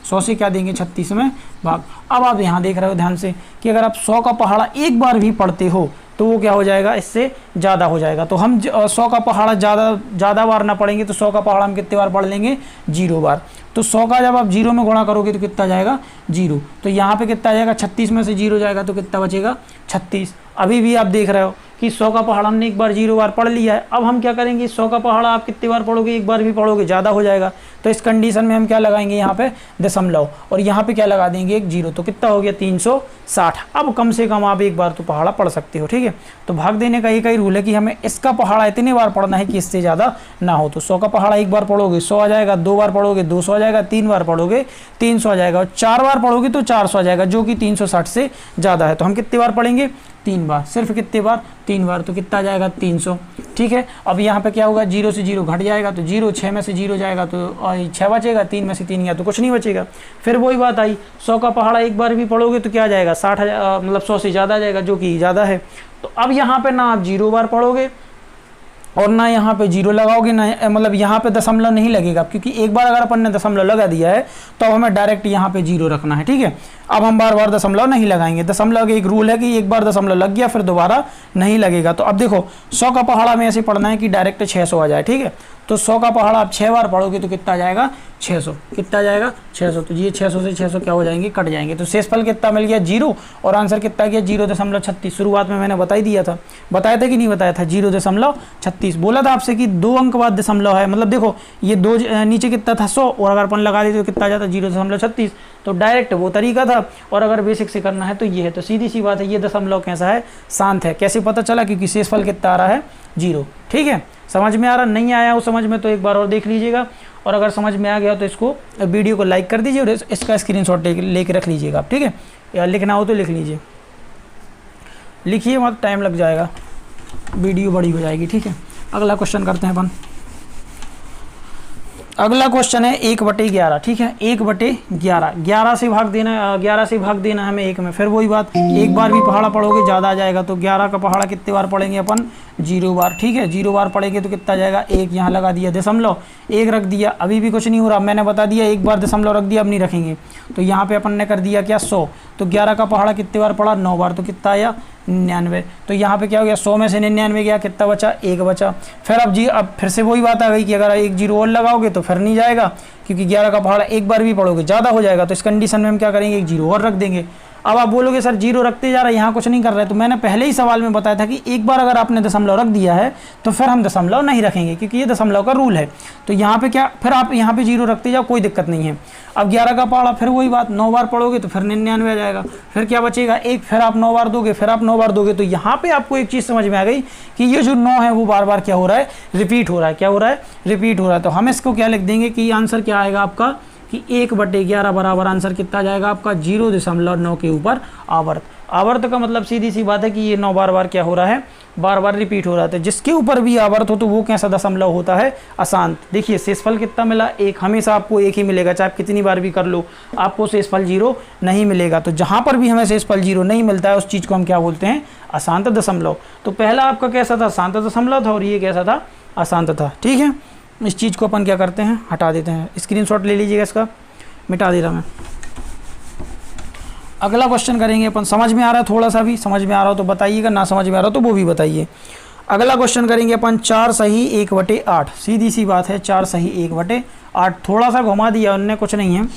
100 से क्या देंगे 36 में भाग। अब आप यहाँ देख रहे हो ध्यान से कि अगर आप 100 का पहाड़ा एक बार भी पढ़ते हो तो वो क्या हो जाएगा, इससे ज़्यादा हो जाएगा। तो हम 100 का पहाड़ा ज़्यादा बार ना पढ़ेंगे तो 100 का पहाड़ा हम कितने बार पढ़ लेंगे, 0 बार। तो 100 का जब आप 0 में गुणा करोगे तो कितना जाएगा, 0। तो यहाँ पे कितना जाएगा, 36 में से 0 जाएगा तो कितना बचेगा, 36। अभी भी आप देख रहे हो कि 100 का पहाड़ा हमने एक बार 0 बार पढ़ लिया है। अब हम क्या करेंगे, 100 का पहाड़ा आप कितनी बार पढ़ोगे, एक बार भी पढ़ोगे, ज़्यादा हो जाएगा। तो इस कंडीशन में हम क्या लगाएंगे, यहाँ पे दशमलव, और यहाँ पे क्या लगा देंगे, एक 0। तो कितना हो गया, 360। अब कम से कम आप एक बार तो पहाड़ा पढ़ सकते हो, ठीक है। तो भाग देने का एक ही रूल है कि हमें इसका पहाड़ा इतने बार पढ़ना है कि इससे ज़्यादा ना हो। तो 100 का पहाड़ा एक बार पढ़ोगे 100 आ जाएगा, 2 बार पढ़ोगे 200 आ जाएगा, 3 बार पढ़ोगे 300 आ जाएगा, और 4 बार पढ़ोगे तो 400 आ जाएगा, जो कि 360 से ज़्यादा है। तो हम कितने बार पढ़ेंगे, 3 बार, सिर्फ कितने बार, 3 बार। तो कितना आ जाएगा, 300, ठीक है। अब यहाँ पे क्या होगा, 0 से 0 घट जाएगा, तो 0, 6 में से 0 जाएगा तो 6 बचेगा, 3 में से 3 गया तो कुछ नहीं बचेगा। फिर वही बात आई, 100 का पहाड़ा एक बार भी पढ़ोगे तो क्या आ जाएगा, 60,000, मतलब 100 से ज़्यादा आ जाएगा, जो कि ज़्यादा है। तो अब यहाँ पे ना आप 0 बार पढ़ोगे और ना यहाँ पे 0 लगाओगे, ना मतलब यहाँ पे दशमलव नहीं लगेगा, क्योंकि एक बार अगर अपन ने दशमलव लगा दिया है तो हमें डायरेक्ट यहाँ पे 0 रखना है, ठीक है। अब हम बार बार दशमलव नहीं लगाएंगे। दशमलव का एक रूल है कि एक बार दशमलव लग गया फिर दोबारा नहीं लगेगा। तो अब देखो 100 का पहाड़ा में ऐसे पढ़ना है कि डायरेक्ट 600 आ जाए, ठीक है। तो 100 का पहाड़ा आप 6 बार पढ़ोगे तो कितना आ जाएगा, 600। कितना आ जाएगा, 600। तो ये 600 से 600 क्या हो जाएंगे, कट जाएंगे। तो शेषफल कितना मिल गया, 0, और आंसर कितना गया, 0.36। शुरुआत में मैंने बताई दिया था, बताया था कि नहीं बताया था, 0.36 बोला था आपसे कि 2 अंक बाद दशमलव है। मतलब देखो ये 2 नीचे कितना था, 100, और अगर अपन लगा देते तो कितना आ जाता, 0.36। तो डायरेक्ट वो तरीका था, और अगर बेसिक से करना है तो ये है। तो सीधी सी बात है, ये दशमलव कैसा है, शांत है। कैसे पता चला, क्योंकि शेषफल कितना आ रहा है, 0, ठीक है। समझ में आ रहा, नहीं आया हो समझ में तो एक बार और देख लीजिएगा, और अगर समझ में आ गया तो इसको वीडियो को लाइक कर दीजिए और इसका स्क्रीनशॉट लेके रख लीजिएगा आप, ठीक है। या लिखना हो तो लिख लीजिए, लिखिए मत, टाइम लग जाएगा, वीडियो बड़ी हो जाएगी, ठीक है। अगला क्वेश्चन करते हैं अपन। अगला क्वेश्चन है 1/11, ठीक है। 1/11, 11 से भाग देना, 11 से भाग देना हमें 1 में। फिर वही बात, एक बार भी पहाड़ा पढ़ोगे ज़्यादा आ जाएगा। तो 11 का पहाड़ा कितने बार पढ़ेंगे अपन, 0 बार, ठीक है। 0 बार पढ़ेंगे तो कितना जाएगा, 1 यहाँ लगा दिया, दशमलव 1 रख दिया। अभी भी कुछ नहीं हो रहा, मैंने बता दिया एक बार दशमलव रख दिया, अब नहीं रखेंगे। तो यहाँ पे अपन ने कर दिया क्या, 100। तो 11 का पहाड़ा कितने बार पढ़ा, 9 बार। तो कितना आया, 99। तो यहाँ पे क्या हो गया, 100 में से 99 गया, कितना बचा, 1 बचा। फिर अब फिर से वही बात आ गई कि अगर एक 0 और लगाओगे तो फिर नहीं जाएगा, क्योंकि 11 का पहाड़ा एक बार भी पढ़ोगे ज़्यादा हो जाएगा। तो इस कंडीशन में हम क्या करेंगे, एक 0 और रख देंगे। अब आप बोलोगे सर 0 रखते जा रहा है, यहाँ कुछ नहीं कर रहा है। तो मैंने पहले ही सवाल में बताया था कि एक बार अगर आपने दशमलव रख दिया है तो फिर हम दशमलव नहीं रखेंगे, क्योंकि ये दशमलव का रूल है। तो यहाँ पे क्या, फिर आप यहाँ पे 0 रखते जाओ, कोई दिक्कत नहीं है। अब 11 का पहाड़ा फिर वही बात, 9 बार पढ़ोगे तो फिर 99 आ जाएगा। फिर क्या बचेगा, 1, फिर आप 9 बार दोगे, फिर आप 9 बार दोगे। तो यहाँ पे आपको एक चीज़ समझ में आ गई कि ये जो 9 है वो बार बार क्या हो रहा है, रिपीट हो रहा है। क्या हो रहा है, रिपीट हो रहा है। तो हम इसको क्या लिख देंगे कि आंसर क्या आएगा आपका, कि 1/11 बराबर आंसर कितना जाएगा आपका, 0.9 के ऊपर आवर्त। आवर्त का मतलब सीधी सी बात है कि ये 9 बार बार क्या हो रहा है, बार बार रिपीट हो रहा है। जिसके ऊपर भी आवर्त हो तो वो कैसा दशमलव होता है, अशांत। देखिए शेषफल कितना मिला, 1। हमेशा आपको 1 ही मिलेगा, चाहे आप कितनी बार भी कर लो, आपको शेषफल 0 नहीं मिलेगा। तो जहाँ पर भी हमें शेषफल 0 नहीं मिलता है उस चीज़ को हम क्या बोलते हैं, अशांत दशमलव। तो पहला आपका कैसा था, शांत दशमलव था, और ये कैसा था, अशांत था, ठीक है। इस चीज़ को अपन क्या करते हैं, हटा देते हैं। स्क्रीनशॉट ले लीजिएगा, इसका मिटा दे रहा मैं। अगला क्वेश्चन करेंगे अपन। समझ में आ रहा है, थोड़ा सा भी समझ में आ रहा हो तो बताइएगा, ना समझ में आ रहा हो तो वो भी बताइए। अगला क्वेश्चन करेंगे अपन 4 सही 1/8। सीधी सी बात है, 4 सही 1/8। थोड़ा सा घुमा दिया उनने, कुछ नहीं है।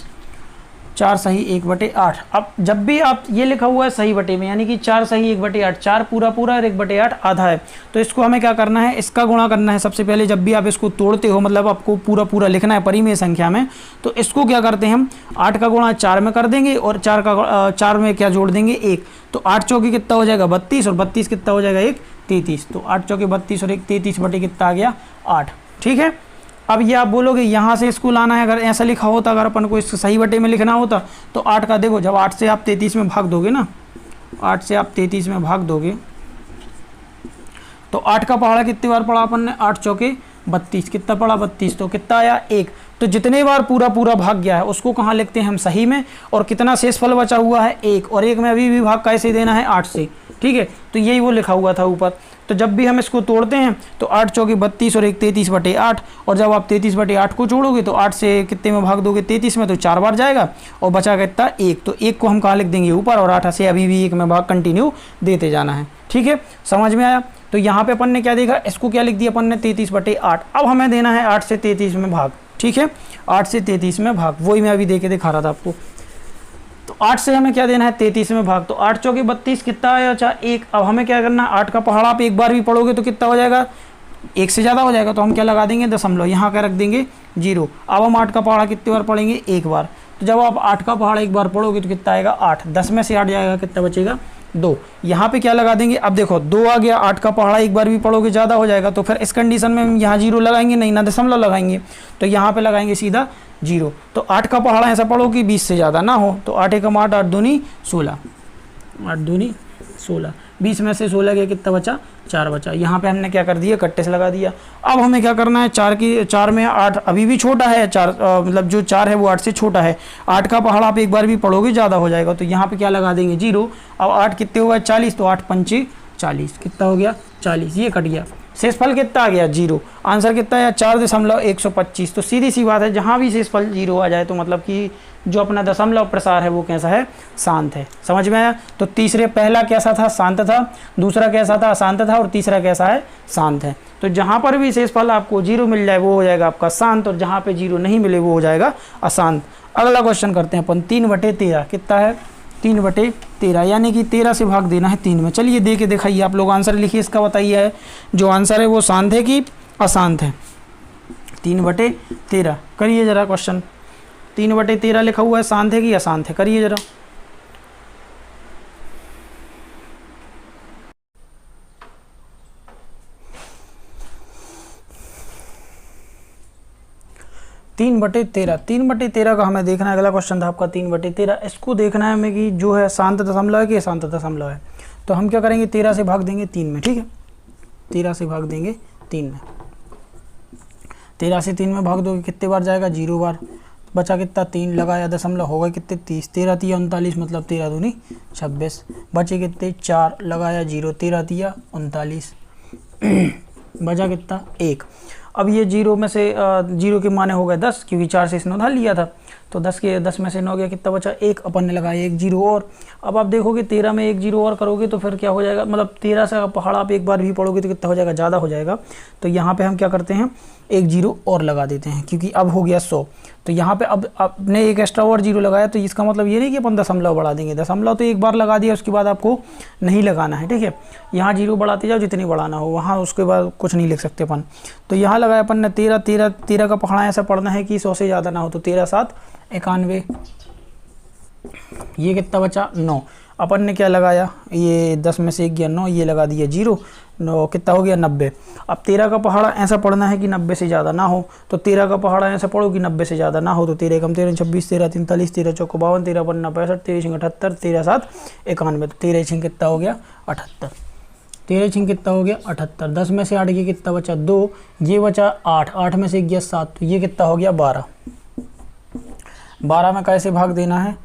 4 सही 1/8। अब जब भी आप ये लिखा हुआ है सही बटे में, यानी कि 4 सही 1/8, 4 पूरा पूरा और 1/8 आधा है। तो इसको हमें क्या करना है, इसका गुणा करना है सबसे पहले। जब भी आप इसको तोड़ते हो, मतलब आपको पूरा पूरा लिखना है परिमेय संख्या में, तो इसको क्या करते हैं हम, 8 का गुणा 4 में कर देंगे, और 4 में क्या जोड़ देंगे, 1। तो 8 चौके कितना हो जाएगा, 32, और 32 कितना हो जाएगा, 1 33। तो 8 चौके 32 और 1 33 बटे कितना आ गया, 8, ठीक है। अब ये आप बोलोगे यहाँ से इसको लाना है, अगर ऐसा लिखा होता, अगर अपन को इसको सही बटे में लिखना होता तो 8 का देखो, जब 8 से आप 33 में भाग दोगे ना, 8 से आप 33 में भाग दोगे तो 8 का पहाड़ा कितनी बार पढ़ा अपन ने, 8 चौके 32, कितना पड़ा 32। तो कितना आया, 1। तो जितने बार पूरा पूरा भाग गया है उसको कहाँ लिखते हैं हम, सही में। और कितना शेषफल बचा हुआ है, 1। और 1 में अभी भी भाग कैसे देना है, 8 से। ठीक है। तो यही वो लिखा हुआ था ऊपर। तो जब भी हम इसको तोड़ते हैं तो 8 चौके 32 और 1 33/8, और जब आप 33/8 को जोड़ोगे तो 8 से कितने में भाग दोगे, 33 में, तो 4 बार जाएगा और बचा कितना 1। तो 1 को हम कहाँ लिख देंगे ऊपर, और 8 से अभी भी 1 में भाग कंटिन्यू देते जाना है। ठीक है, समझ में आया। तो यहाँ पे अपन ने क्या देखा, इसको क्या लिख दिया अपन ने 33/8। अब हमें देना है 8 से 33 में भाग। ठीक है, 8 से 33 में भाग, वही मैं अभी दे के दिखा रहा था आपको। तो 8 से हमें क्या देना है 33 में भाग। तो 8 चौके 32 कितना आया, अच्छा 1। अब हमें क्या करना है, 8 का पहाड़ा आप एक बार भी पढ़ोगे तो कितना हो जाएगा, 1 से ज़्यादा हो जाएगा। तो हम क्या लगा देंगे, दशमलव, यहाँ का रख देंगे 0। अब हम 8 का पहाड़ा कितनी बार पढ़ेंगे, एक बार। तो जब आप 8 का पहाड़ा एक बार पढ़ोगे तो कितना आएगा 8, 10 में से 8 जाएगा, कितना बचेगा 2। यहाँ पे क्या लगा देंगे, अब देखो 2 आ गया, 8 का पहाड़ा एक बार भी पढ़ोगे ज़्यादा हो जाएगा। तो फिर इस कंडीशन में हम यहाँ 0 लगाएंगे नहीं ना दशमलव लगाएंगे, तो यहाँ पे लगाएंगे सीधा 0। तो 8 का पहाड़ा ऐसा पढ़ो कि 20 से ज़्यादा ना हो। तो 8 एकम 8, 8 दूनी 16, 8 दूनी 16, 20 में से 16 गया, कितना बचा 4 बचा। यहाँ पे हमने क्या कर दिया, कट्टे से लगा दिया। अब हमें क्या करना है, 4 में 8 अभी भी छोटा है, 4 मतलब जो 4 है वो 8 से छोटा है। 8 का पहाड़ा आप एक बार भी पढ़ोगे ज़्यादा हो जाएगा। तो यहाँ पे क्या लगा देंगे 0। अब 8 कितने हुआ 40, तो 8 पंचे 40, कितना हो गया 40, ये कट गया। शेषफल कितना आ गया 0। आंसर कितना है 4.125। तो सीधी सी बात है, जहाँ भी शेषफल 0 आ जाए तो मतलब कि जो अपना दशमलव प्रसार है वो कैसा है, शांत है। समझ में आया। तो तीसरे पहला कैसा था, शांत था, दूसरा कैसा था, अशांत था, और तीसरा कैसा है, शांत है। तो जहाँ पर भी शेषफल आपको 0 मिल जाए वो हो जाएगा आपका शांत, और जहाँ पे 0 नहीं मिले वो हो जाएगा अशांत। अगला क्वेश्चन करते हैं अपन, 3/13 कितना है, 3/13, यानी कि 13 से भाग देना है 3 में। चलिए दे के दिखाइए, आप लोग आंसर लिखिए, इसका बताइए है जो आंसर है वो शांत है कि अशांत है। 3/13 करिए जरा क्वेश्चन, 3/13 लिखा हुआ है, शांत है कि अशांत है, करिए जरा। तीन बटे तेरह का हमें देखना है। अगला क्वेश्चन था आपका 3/13। इसको देखना है हमें कि जो है शांत दशमलव है कि अशांत दशमलव है। तो हम क्या करेंगे, 13 से भाग देंगे 3 में। ठीक है, 13 से भाग देंगे 3 में। 13 से 3 में भाग दोगे कितने बार जाएगा, 0 बार। बचा कितना 3, लगाया दशमलव, होगा कितने 30, 13 तिया 39, मतलब 13 दूनी 26। बचे कितने 4, लगाया 0, 13 तिया 39, बचा कितना 1। अब ये 0 में से 0 के माने हो गए 10, क्योंकि 4 से इसने उधार लिया था। तो 10 में से 9 गया, कितना बचा 1, अपन ने लगाया 1 0 और। अब आप देखोगे 13 में 1 0 और करोगे तो फिर क्या हो जाएगा, मतलब 13 से पहाड़ा आप एक बार भी पढ़ोगे तो कितना हो जाएगा, ज़्यादा हो जाएगा। तो यहाँ पे हम क्या करते हैं, 1 0 और लगा देते हैं, क्योंकि अब हो गया 100। तो यहाँ पे अब आपने एक एक्स्ट्रा और 0 लगाया, तो इसका मतलब ये नहीं कि अपन दशमलव बढ़ा देंगे। दशमलव तो एक बार लगा दिया, उसके बाद आपको नहीं लगाना है। ठीक है, यहाँ 0 बढ़ाते जाओ जितनी बढ़ाना हो, वहाँ उसके बाद कुछ नहीं लिख सकते अपन। तो यहाँ लगाया अपन ने 13 का पहाड़ा ऐसा पढ़ना है कि 100 से ज़्यादा ना हो। तो 13 7 91, ये कितना बचा 9। अपन ने क्या लगाया, ये 10 में से 1 गया 9, ये लगा दिया 0, 9 कितना हो गया 90। अब 13 का पहाड़ा ऐसा पढ़ना है कि 90 से ज़्यादा ना हो। तो 13 का पहाड़ा ऐसा पढ़ो कि 90 से ज़्यादा ना हो। तो 13 कम 13 26, 13 43, 13 चौको 52, 13 55 65, 13 6 78, 13 7 91। तो 13 6 कितना हो गया 78, 13 6 कितना हो गया 78। 10 में से 8 गया, कितना बचा 2, ये बचा 8, 8 में से 1 गया 7, तो ये कितना हो गया 12। 12 में कैसे भाग देना है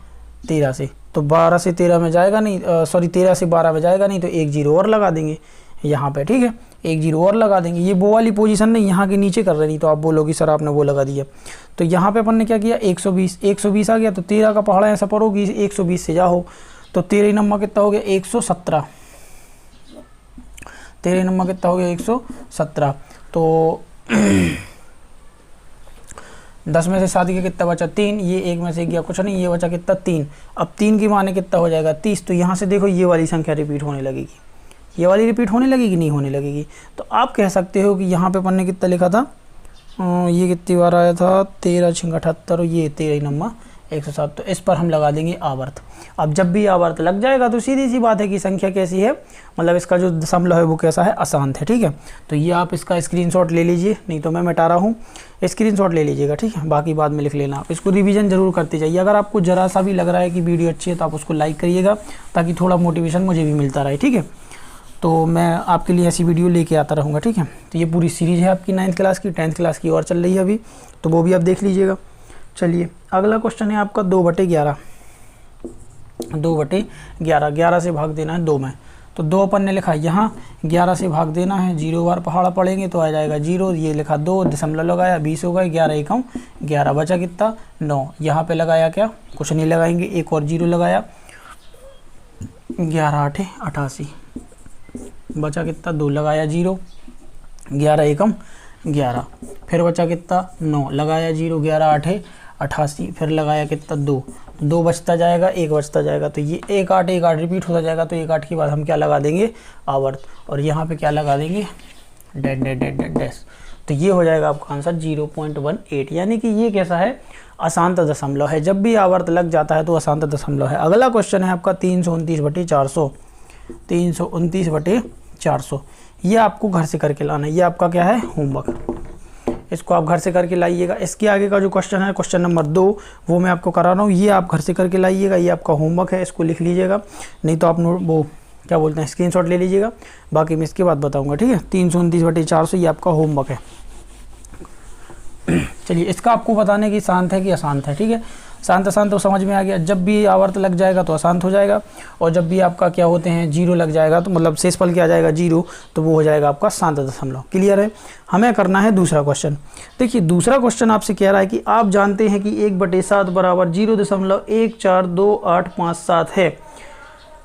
13 से, तो 12 से 13 में जाएगा नहीं, सॉरी 13 से 12 में जाएगा नहीं, तो 1 0 और लगा देंगे यहाँ पे। ठीक है, 1 0 और लगा देंगे। ये वो वाली पोजीशन नहीं, यहाँ के नीचे कर रहे, नहीं तो आप बोलोगे सर आपने वो लगा दिया। तो यहाँ पे अपन ने क्या किया 120 आ गया। तो 13 का पहाड़ा ऐसा पढ़ोगी 120 से जाओ, तो 13 नंबर कितना हो गया 117, 13 नंबर कितना हो गया 117। तो 10 में से 7 गया, कितना बचा 3, ये 1 में से गया कुछ नहीं, ये बचा कितना 3। अब 3 की माने कितना हो जाएगा 30। तो यहाँ से देखो ये वाली संख्या रिपीट होने लगेगी, ये वाली रिपीट होने लगेगी, नहीं होने लगेगी। तो आप कह सकते हो कि यहाँ पे अपन ने कितना लिखा था, ये कितनी बार आया था 13 6 78, और ये 13 नंबर 107। तो इस पर हम लगा देंगे आवर्त। अब जब भी आवर्त लग जाएगा तो सीधी सी बात है कि संख्या कैसी है, मतलब इसका जो दशमलव है वो कैसा है, अशांत है। ठीक है, तो ये आप इसका स्क्रीनशॉट ले लीजिए, नहीं तो मैं मिटा रहा हूँ, स्क्रीनशॉट ले लीजिएगा। ठीक है, बाकी बाद में लिख लेना। आप इसको रिवीजन जरूर करते जाइए। अगर आपको ज़रा सा भी लग रहा है कि वीडियो अच्छी है तो आप उसको लाइक करिएगा, ताकि थोड़ा मोटिवेशन मुझे भी मिलता रहे। ठीक है, तो मैं आपके लिए ऐसी वीडियो लेके आता रहूँगा। ठीक है, तो ये पूरी सीरीज़ है आपकी 9th क्लास की, 10th क्लास की और चल रही है अभी, तो वो भी आप देख लीजिएगा। चलिए अगला क्वेश्चन है आपका 2/11। 2/11, 11 से भाग देना है 2 में। तो 2 अपन ने लिखा यहाँ, 11 से भाग देना है, 0 बार पहाड़ा पड़ेंगे तो आ जाएगा 0, ये लिखा 2, दशमलव लगाया, 20 हो गए, 11 एकम 11, बचा कितना 9। यहाँ पे लगाया क्या, कुछ नहीं लगाएंगे, एक और 0 लगाया, 11 8 88, बचा कितना 2, लगाया 0, 11 एकम 11, फिर बचा कितना 9, लगाया 0, 11 8 88, फिर लगाया कितना 2, 2 बचता जाएगा, 1 बचता जाएगा, तो ये 1 8 1 8 रिपीट होता जाएगा। तो 1 8 के बाद हम क्या लगा देंगे, आवर्त, और यहाँ पे क्या लगा देंगे, dash dash dash dash dash. तो ये हो जाएगा आपका आंसर 0.18, यानी कि ये कैसा है, अशांत दशमलव है। जब भी आवर्त लग जाता है तो अशांत दशमलव है। अगला क्वेश्चन है आपका 329/400, 329/400, ये आपको घर से करके लाना है, ये आपका क्या है, होमवर्क, इसको आप घर से करके लाइएगा। इसके आगे का जो क्वेश्चन है, क्वेश्चन नंबर 2, वो मैं आपको करा रहा हूँ, ये आप घर से करके लाइएगा, ये आपका होमवर्क है, इसको लिख लीजिएगा, नहीं तो आप वो क्या बोलते हैं, स्क्रीनशॉट ले लीजिएगा, बाकी मैं इसके बाद बताऊंगा, ठीक है। 329/400 ये आपका होमवर्क है। चलिए, इसका आपको बताने की शांत है कि अशांत है, ठीक है। शांत अशांत तो समझ में आ गया, जब भी आवर्त लग जाएगा तो अशांत हो जाएगा, और जब भी आपका क्या होते हैं 0 लग जाएगा तो मतलब शेषफल क्या आ जाएगा 0, तो वो हो जाएगा आपका शांत दशमलव। क्लियर है। हमें करना है दूसरा क्वेश्चन। देखिए, दूसरा क्वेश्चन आपसे कह रहा है कि आप जानते हैं कि 1/7 बराबर 0.1428557 है।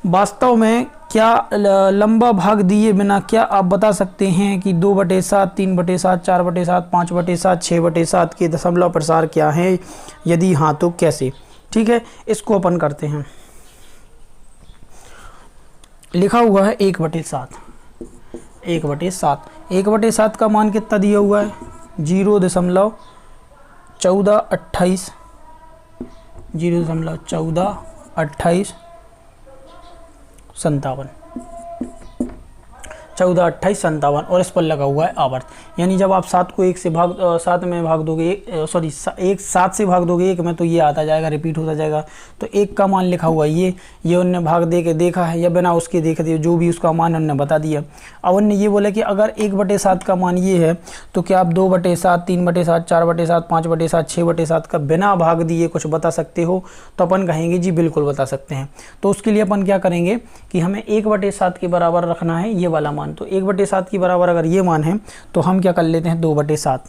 वास्तव में क्या लंबा भाग दिए बिना क्या आप बता सकते हैं कि 2/7, 3/7, 4/7, 5/7, 6/7 के दशमलव प्रसार क्या है? यदि हाँ तो कैसे? ठीक है, इसको अपन करते हैं। लिखा हुआ है 1/7, 1/7, 1/7 का मान कितना दिया हुआ है? 0.1428, 0.142857, 142857, और इस पर लगा हुआ है आवर्त। यानी जब आप 7 को 1 से भाग 7 में भाग दोगे, सॉरी 7 से भाग दोगे 1 में, तो ये आता जाएगा, रिपीट होता जाएगा। तो 1 का मान लिखा हुआ है ये उनने भाग दे के देखा है, या बिना उसके देखे दिए, जो भी उसका मान उन्होंने बता दिया। अब उन्होंने ये बोला कि अगर 1/7 का मान ये है, तो क्या आप 2/7, 3/7, 4/7, 5/7, 6/7 का बिना भाग दिए कुछ बता सकते हो? तो अपन कहेंगे जी बिल्कुल बता सकते हैं। तो उसके लिए अपन क्या करेंगे कि हमें 1/7 के बराबर रखना है ये वाला मान। तो 1/7 के बराबर अगर ये मान है, तो हम क्या कर लेते हैं 2/7,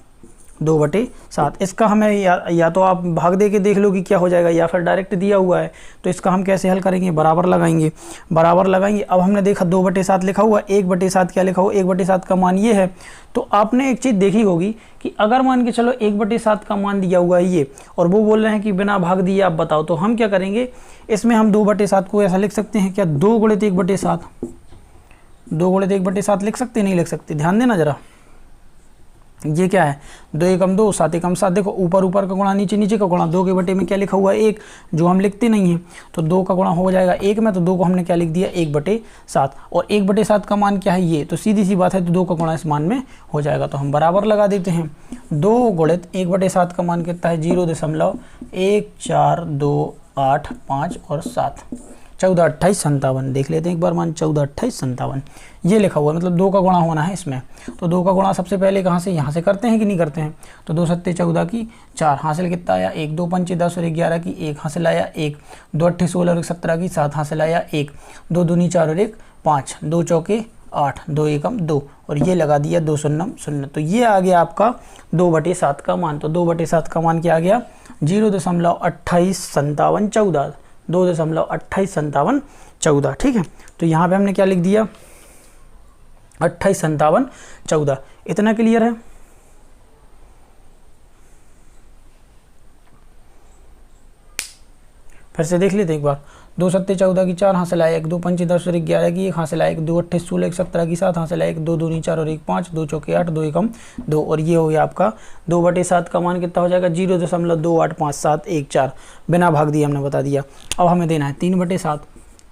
2/7। इसका हमें या तो आप भाग दे के देख लो कि क्या हो जाएगा, या फिर डायरेक्ट दिया हुआ है। तो इसका हम कैसे हल करेंगे? बराबर लगाएंगे, बराबर लगाएंगे। अब हमने देखा 2/7 लिखा हुआ, 1/7 क्या लिखा हुआ? 1/7 का मान ये है। तो आपने एक चीज़ देखी होगी कि अगर मान के चलो 1/7 का मान दिया हुआ है ये, और वो बोल रहे हैं कि बिना भाग दिए आप बताओ, तो हम क्या करेंगे, इसमें हम 2/7 को ऐसा लिख सकते हैं क्या, 2 × 1/7, 2 × 1/7 लिख सकते? नहीं लिख सकते, ध्यान देना जरा। ये क्या है, 2 एकम 2, 7 एकम 7। देखो, ऊपर ऊपर का गुणा, नीचे नीचे का गुणा। 2 के बटे में क्या लिखा हुआ है? 1, जो हम लिखते नहीं हैं। तो 2 का गुणा हो जाएगा 1 में, तो 2 को हमने क्या लिख दिया? 1/7। और 1/7 का मान क्या है? ये। तो सीधी सी बात है, तो 2 का गुणा इस मान में हो जाएगा। तो हम बराबर लगा देते हैं। 2 × 1/7 का मान कितना है? 0.1428 और 7, 142857। देख लेते हैं एक बार मान, 142857 ये लिखा हुआ है, मतलब 2 का गुणा होना है इसमें। तो 2 का गुणा सबसे पहले कहाँ से? यहाँ से करते हैं कि नहीं करते हैं? तो 2 7 14 की 4, हासिल कितना आया? 1, 2 5 10 और 11 की 1, हासिल आया 1, 2 8 16 और 1 17 की 7, हासिल आया 1, 2 दूनी 4 और 1 5, 2 चौके 8, 2 एकम 2, और ये लगा दिया 2 शून्यम 0। तो ये आ गया आपका 2/7 का मान। तो 2/7 का मान क्या आ गया? 0.2857 14, 2.2857 14। ठीक है, तो यहाँ पे हमने क्या लिख दिया? 2857 14। इतना क्लियर है? फिर से देख लेते एक बार। 2 7 14 की 4, हासिल आया 1, 2 5 10 और 11 की 1, हासिल आया 1, 2 8 16 1 17 की 7, हासिल आया 1, 2 दूनी 4 और 1 5, 2 चौके 8, 2 एकम 2, और ये हो गया आपका 2/7 का मान कितना हो जाएगा? 0.285714 बिना भाग दिए हमने बता दिया। अब हमें देना है 3/7,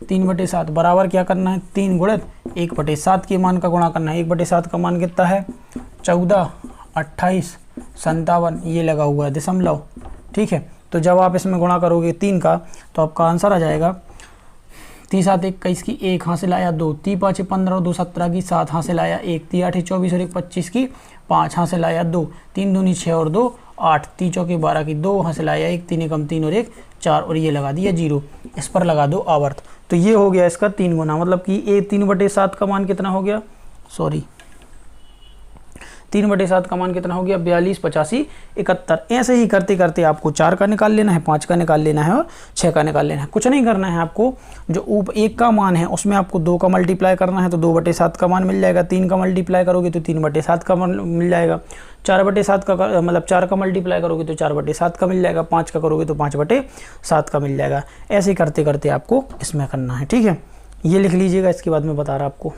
3/7 बराबर क्या करना है? 3 × 1/7 के मान का गुणा करना है। 1/7 का मान कितना है? 142857, ये लगा हुआ है दशमलव। ठीक है, तो जब आप इसमें गुणा करोगे 3 का, तो आपका आंसर आ जाएगा 3 7 21 की 1, हासिल आया 2, 3 5 15 और 2 17 की 7, हासिल आया 1, 3 8 24 और 1 25 की 5, हासिल आया 2, 3 दूनी 6 और 2 8, 3 चौके 12 की 2, हासिल आया 1, 3 एकम 3 और 1 4, और ये लगा दिया 0। इस पर लगा दो आवर्त। तो ये हो गया इसका 3 गुना, मतलब कि ये 3/7 का मान कितना हो गया, सॉरी 3/7 का मान कितना हो गया, 42, 85, 71। ऐसे ही करते करते आपको 4 का निकाल लेना है, 5 का निकाल लेना है और 6 का निकाल लेना है। कुछ नहीं करना है आपको, जो ऊपर 1 का मान है उसमें आपको 2 का मल्टीप्लाई करना है तो 2/7 का मान मिल जाएगा। 3 का मल्टीप्लाई करोगे तो 3/7 का मान मिल जाएगा। 4/7 का मतलब 4 का मल्टीप्लाई करोगे तो 4/7 का मिल जाएगा। 5 का करोगे तो 5/7 का मिल जाएगा। ऐसे करते करते आपको इसमें करना है, ठीक है। ये लिख लीजिएगा, इसके बाद मैं बता रहा आपको।